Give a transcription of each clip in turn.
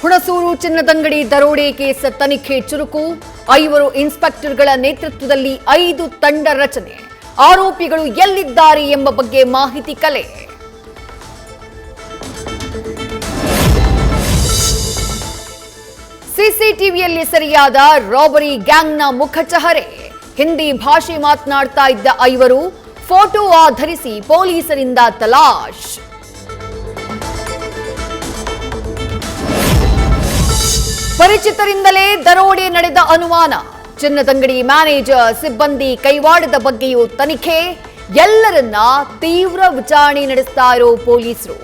ಹುಣಸೂರು ಚಿನ್ನದಂಗಡಿ ದರೋಡೆ ಕೇಸ್ ತನಿಖೆ ಚುರುಕು. 5 ಇನ್ಸ್ಪೆಕ್ಟರ್ಗಳ ನೇತೃತ್ವದಲ್ಲಿ 5 ತಂಡ ರಚನೆ. ಆರೋಪಿಗಳು ಎಲ್ಲಿದ್ದಾರೆ ಎಂಬ ಬಗ್ಗೆ ಮಾಹಿತಿ ಕಲೆ. ಸಿಸಿಟಿವಿಯಲ್ಲಿ ಸೆರೆಯಾದ ರಾಬರಿ ಗ್ಯಾಂಗ್ನ ಮುಖಚಹರೆ. ಹಿಂದಿ ಭಾಷೆ ಮಾತನಾಡ್ತಾ ಇದ್ದ 5 ಫೋಟೋ ಆಧರಿಸಿ ಪೊಲೀಸರಿಂದ ತಲಾಶ್. ಪರಿಚಿತರಿಂದಲೇ ದರೋಡೆ ನಡೆದ ಅನುಮಾನ. ಚಿನ್ನದಂಗಡಿ ಮ್ಯಾನೇಜರ್ ಸಿಬ್ಬಂದಿ ಕೈವಾಡದ ಬಗ್ಗೆಯೂ ತನಿಖೆ. ಎಲ್ಲರನ್ನ ತೀವ್ರ ವಿಚಾರಣೆ ನಡೆಸ್ತಾ ಇರೋ ಪೊಲೀಸರು.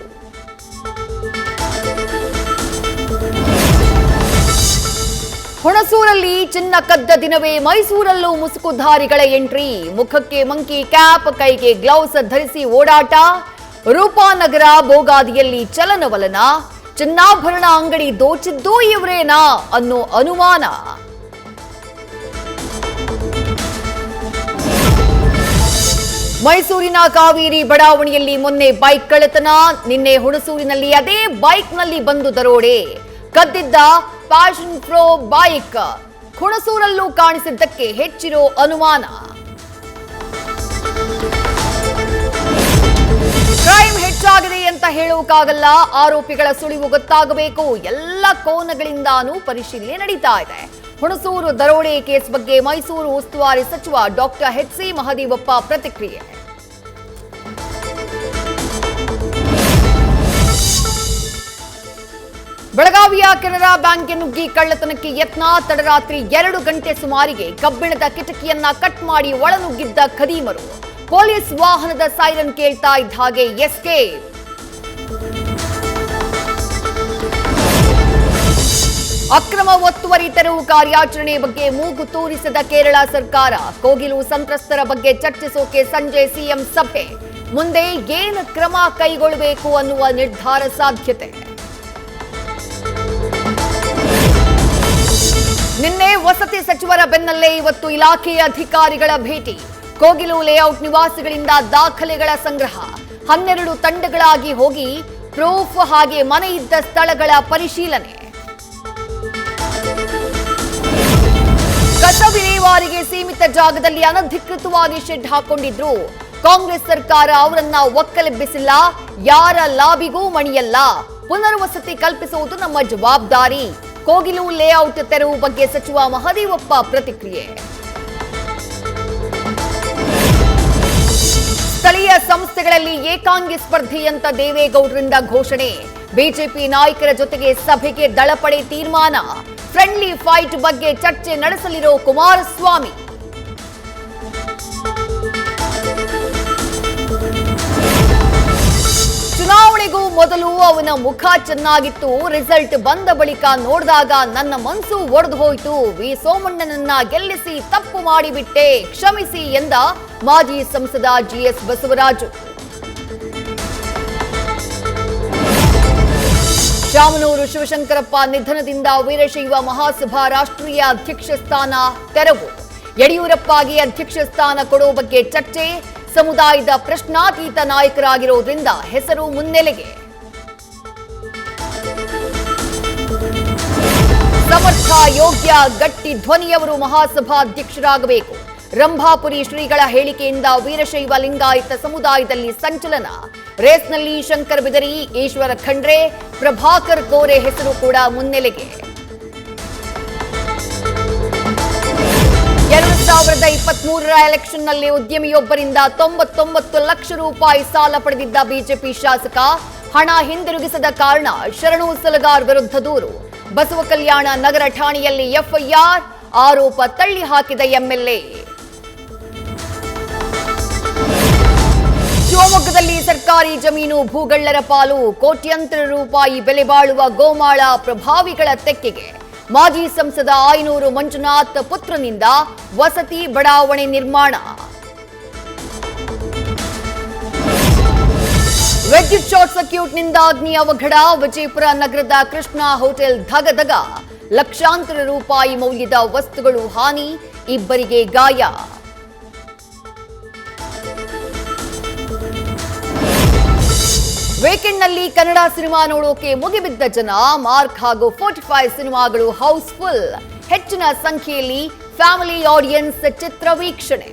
ಹುಣಸೂರಲ್ಲಿ ಚಿನ್ನ ಕದ್ದ ದಿನವೇ ಮೈಸೂರಲ್ಲೂ ಮುಸುಕುಧಾರಿಗಳ ಎಂಟ್ರಿ. ಮುಖಕ್ಕೆ ಮಂಕಿ ಕ್ಯಾಪ್, ಕೈಗೆ ಗ್ಲೌಸ್ ಧರಿಸಿ ಓಡಾಟ. ರೂಪಾನಗರ ಬೋಗಾದಿಯಲ್ಲಿ ಚಲನವಲನ. ಚಿನ್ನಾಭರಣ ಅಂಗಡಿ ದೋಚಿದ್ದೂ ಇವರೇನಾ ಅನ್ನೋ ಅನುಮಾನ. ಮೈಸೂರಿನ ಕಾವೇರಿ ಬಡಾವಣೆಯಲ್ಲಿ ಮೊನ್ನೆ ಬೈಕ್ ಕಳ್ಳತನ. ನಿನ್ನೆ ಹುಣಸೂರಿನಲ್ಲಿ ಅದೇ ಬೈಕ್ನಲ್ಲಿ ಬಂದು ದರೋಡೆ. ಕದ್ದಿದ್ದ ಪ್ಯಾಷನ್ ಪ್ರೋ ಬೈಕ್. ಹುಣಸೂರಲ್ಲೂ ಕಾಣಿಸಿದ್ದಕ್ಕೆ ಹೆಚ್ಚಿರೋ ಅನುಮಾನ. ಕ್ರೈಮ್ ಹೆಚ್ಚಾಗಿದೆ ಅಂತ ಹೇಳೋಕ್ಕಾಗಲ್ಲ. ಆರೋಪಿಗಳ ಸುಳಿವು ಗೊತ್ತಾಗಬೇಕು. ಎಲ್ಲ ಕೋನಗಳಿಂದಾನೂ ಪರಿಶೀಲನೆ ನಡೀತಾ ಇದೆ. ಹುಣಸೂರು ದರೋಡೆ ಕೇಸ್ ಬಗ್ಗೆ ಮೈಸೂರು ಉಸ್ತುವಾರಿ ಸಚಿವ ಡಾಕ್ಟರ್ ಎಚ್.ಸಿ. ಮಹದೇವಪ್ಪ ಪ್ರತಿಕ್ರಿಯೆ. ಬೆಳಗಾವಿಯ ಕೆನರಾ ಬ್ಯಾಂಕ್ಗೆ ನುಗ್ಗಿ ಕಳ್ಳತನಕ್ಕೆ ಯತ್ನ. ತಡರಾತ್ರಿ 2 ಗಂಟೆ ಸುಮಾರಿಗೆ ಕಬ್ಬಿಣದ ಕಿಟಕಿಯನ್ನ ಕಟ್ ಮಾಡಿ ಒಳನುಗ್ಗಿದ್ದ ಖದೀಮರು. ಪೊಲೀಸ್ ವಾಹನದ ಸೈರನ್ ಕೇಳ್ತಾ ಇದ್ದ ಹಾಗೆ ಎಸ್ಕೇಪ್. ಅಕ್ರಮ ಒತ್ತುವರಿ ತೆರವು ಕಾರ್ಯಾಚರಣೆ ಬಗ್ಗೆ ಮೂಗು ತೂರಿಸಿದ ಕೇರಳ ಸರ್ಕಾರ. ಕೋಗಿಲು ಸಂತ್ರಸ್ತರ ಬಗ್ಗೆ ಚರ್ಚಿಸೋಕೆ ಸಂಜೆ ಸಿಎಂ ಸಭೆ. ಮುಂದೆ ಏನು ಕ್ರಮ ಕೈಗೊಳ್ಳಬೇಕು ಅನ್ನುವ ನಿರ್ಧಾರ ಸಾಧ್ಯತೆ. ನಿನ್ನೆ ವಸತಿ ಸಚಿವರ ಬೆನ್ನಲ್ಲೇ ಇವತ್ತು ಇಲಾಖೆಯ ಅಧಿಕಾರಿಗಳ ಭೇಟಿ. ಕೋಗಿಲು ಲೇಔಟ್ ನಿವಾಸಿಗಳಿಂದ ದಾಖಲೆಗಳ ಸಂಗ್ರಹ. 12 ತಂಡಗಳಾಗಿ ಹೋಗಿ ಪ್ರೂಫ್ ಹಾಗೆ ಮನೆ ಇದ್ದ ಸ್ಥಳಗಳ ಪರಿಶೀಲನೆ. ಕಸ ವಿಲೇವಾರಿಗೆ ಸೀಮಿತ ಜಾಗದಲ್ಲಿ ಅನಧಿಕೃತವಾಗಿ ಶೆಡ್ ಹಾಕೊಂಡಿದ್ರು. ಕಾಂಗ್ರೆಸ್ ಸರ್ಕಾರ ಅವರನ್ನ ಒಕ್ಕಲೆಬ್ಬಿಸಿಲ್ಲ. ಯಾರ ಲಾಬಿಗೂ ಮಣಿಯಲ್ಲ. ಪುನರ್ವಸತಿ ಕಲ್ಪಿಸುವುದು ನಮ್ಮ ಜವಾಬ್ದಾರಿ. ಕೋಗಿಲು ಲೇಔಟ್ ತೆರವು ಬಗ್ಗೆ ಸಚಿವ ಮಹದೇವಪ್ಪ ಪ್ರತಿಕ್ರಿಯೆ. ಸ್ಥಳೀಯ ಸಂಸ್ಥೆಗಳಲ್ಲಿ ಏಕಾಂಗಿ ಸ್ಪರ್ಧೆ ಅಂತ ದೇವೇಗೌಡರಿಂದ ಘೋಷಣೆ. ಬಿಜೆಪಿ ನಾಯಕರ ಜೊತೆಗೆ ಸಭೆಗೆ ದಳಪಡೆ ತೀರ್ಮಾನ. ಫ್ರೆಂಡ್ಲಿ ಫೈಟ್ ಬಗ್ಗೆ ಚರ್ಚೆ ನಡೆಸಲಿರೋ ಕುಮಾರಸ್ವಾಮಿ. ಚುನಾವಣೆಗೂ ಮೊದಲು ಅವನ ಮುಖ ಚೆನ್ನಾಗಿತ್ತು. ರಿಸಲ್ಟ್ ಬಂದ ಬಳಿಕ ನೋಡಿದಾಗ ನನ್ನ ಮನಸ್ಸು ಒಡೆದು ಹೋಯಿತು. ವಿ ಸೋಮಣ್ಣನನ್ನ ಗೆಲ್ಲಿಸಿ ತಪ್ಪು ಮಾಡಿಬಿಟ್ಟೆ, ಕ್ಷಮಿಸಿ ಎಂದ ಮಾಜಿ ಸಂಸದ ಜಿಎಸ್ ಬಸವರಾಜು. ಶಾಮನೂರು ಶಿವಶಂಕರಪ್ಪ ನಿಧನದಿಂದ ವೀರಶೈವ ಮಹಾಸಭಾ ರಾಷ್ಟ್ರೀಯ ಅಧ್ಯಕ್ಷ ಸ್ಥಾನ ತೆರವು. ಯಡಿಯೂರಪ್ಪಗೆ ಅಧ್ಯಕ್ಷ ಸ್ಥಾನ ಕೊಡೋ ಬಗ್ಗೆ ಚರ್ಚೆ. ಸಮುದಾಯದ ಪ್ರಶ್ನಾತೀತ ನಾಯಕರಾಗಿರೋದ್ರಿಂದ ಹೆಸರು ಮುನ್ನೆಲೆಗೆ. ಸಮರ್ಥ, ಯೋಗ್ಯ, ಗಟ್ಟಿ ಧ್ವನಿಯವರು ಮಹಾಸಭಾ ಅಧ್ಯಕ್ಷರಾಗಬೇಕು. ರಂಭಾಪುರಿ ಶ್ರೀಗಳ ಹೇಳಿಕೆಯಿಂದ ವೀರಶೈವ ಲಿಂಗಾಯತ ಸಮುದಾಯದಲ್ಲಿ ಸಂಚಲನ. ರೇಸ್ನಲ್ಲಿ ಶಂಕರ್ ಬಿದರಿ, ಈಶ್ವರ ಖಂಡ್ರೆ, ಪ್ರಭಾಕರ್ ಕೋರೆ ಹೆಸರು ಕೂಡ ಮುನ್ನೆಲೆಗೆ. 2023ರ ಎಲೆಕ್ಷನ್ನಲ್ಲಿ ಉದ್ಯಮಿಯೊಬ್ಬರಿಂದ 99 ಲಕ್ಷ ರೂಪಾಯಿ ಸಾಲ ಪಡೆದಿದ್ದ ಬಿಜೆಪಿ ಶಾಸಕ ಹಣ ಹಿಂದಿರುಗಿಸದ ಕಾರಣ ಶರಣು ಸಲಗಾರ್ ವಿರುದ್ಧ ದೂರು. ಬಸವ ಕಲ್ಯಾಣ ನಗರ ಠಾಣೆಯಲ್ಲಿ ಎಫ್ಐಆರ್. ಆರೋಪ ತಳ್ಳಿ ಹಾಕಿದ ಎಂಎಲ್ಎ. ಶಿವಮೊಗ್ಗದಲ್ಲಿ ಸರ್ಕಾರಿ ಜಮೀನು ಭೂಗಳ್ಳರ ಪಾಲು. ಕೋಟ್ಯಂತರ ರೂಪಾಯಿ ಬೆಲೆ ಬಾಳುವ ಗೋಮಾಳ ಪ್ರಭಾವಿಗಳ ತೆಕ್ಕೆಗೆ. ಮಾಜಿ ಸಂಸದ ಆಯನೂರು ಮಂಜುನಾಥ್ ಪುತ್ರನಿಂದ ವಸತಿ ಬಡಾವಣೆ ನಿರ್ಮಾಣ. ವಿದ್ಯುತ್ ಶಾರ್ಟ್ ಸರ್ಕ್ಯೂಟ್ನಿಂದ ಅಗ್ನಿ ಅವಘಡ. ವಿಜಯಪುರ ನಗರದ ಕೃಷ್ಣ ಹೋಟೆಲ್ ಧಗಧಗ. ಲಕ್ಷಾಂತರ ರೂಪಾಯಿ ಮೌಲ್ಯದ ವಸ್ತುಗಳು ಹಾನಿ. 2 ಗಾಯ. ವೀಕೆಂಡ್ನಲ್ಲಿ ಕನ್ನಡ ಸಿನಿಮಾ ನೋಡೋಕೆ ಮುಗಿಬಿದ್ದ ಜನ. ಮಾರ್ಕ್ ಹಾಗೂ 45 ಸಿನಿಮಾಗಳು ಹೌಸ್ಫುಲ್. ಹೆಚ್ಚಿನ ಸಂಖ್ಯೆಯಲ್ಲಿ ಫ್ಯಾಮಿಲಿ ಆಡಿಯನ್ಸ್ ಚಿತ್ರ ವೀಕ್ಷಣೆ.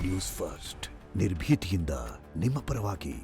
ನ್ಯೂಸ್ ಫಸ್ಟ್ ನಿರ್ಭೀತಿಯಿಂದ ನಿಮ್ಮ ಪರವಾಗಿ.